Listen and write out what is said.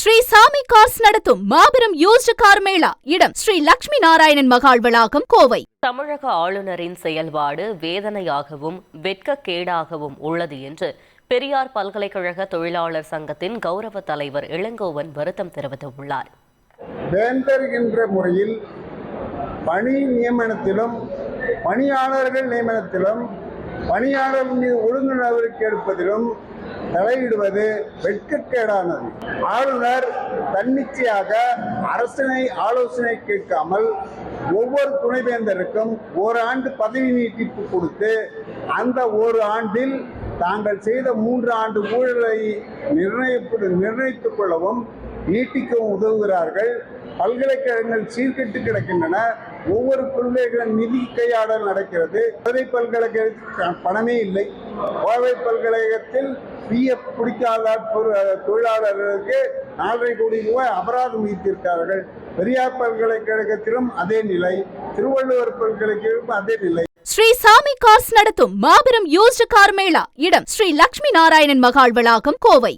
ஸ்ரீ சாமி கார்ஸ் நடத்தும் மாபெரும் யூஸ்டு கார் மேளா. இடம் ஸ்ரீ லட்சுமி நாராயணன் மகால் வளாகம், கோவை. தமிழக ஆளுநரின் செயல்பாடு வேதனையாகவும் வெட்கக்கேடாகவும் உள்ளது என்று பெரியார் பல்கலைக்கழக தொழிலாளர் சங்கத்தின் கௌரவ தலைவர் இளங்கோவன் வருத்தம் தெரிவித்துள்ளார். வேந்தர் என்ற முறையில் பணி நியமனத்திலும் பணியாளர்கள் நியமனத்திலும் பணியாளர் மீது ஒழுங்கு நடவடிக்கை எடுப்பதிலும் தலையிடுவது வெட்கக்கேடானது. ஆளுநர் தன்னிச்சையாக அரசினை ஆலோசனை கேட்காமல் ஒவ்வொரு துணைவேந்தருக்கும் ஓராண்டு பதவி நீட்டிப்பு கொடுத்து அந்த ஒரு ஆண்டில் தாங்கள் செய்த 3 ஆண்டு ஊழலை நிர்ணயித்துக் கொள்ளவும் நீட்டிக்கவும் உதவுகிறார்கள். பல்கலைக்கழகங்கள் சீர்கெட்டு கிடக்கின்றன. ஒவ்வொரு பல்கலைக்கழக நிதி கையாடல் நடக்கிறது. கோவை பல்கலைக்கழகத்தில் பணமே இல்லை. கோவை பல்கலைக்கழகத்தில் பிஎஃப் பிடிக்காத தொழிலாளர்களுக்கு 4.5 கோடி ரூபாய் அபராதம் விதித்திருக்கிறார்கள். பெரியார் பல்கலைக்கழகத்திலும் அதே நிலை, திருவள்ளுவர் பல்கலைக்கழகத்திலும் அதே நிலை. ஸ்ரீ சாமி கார்ஸ் நடத்தும் மாபெரும் யூஸ்டு கார் மேளா. இடம் ஸ்ரீ லட்சுமி நாராயணன் மகால் வளாகம், கோவை.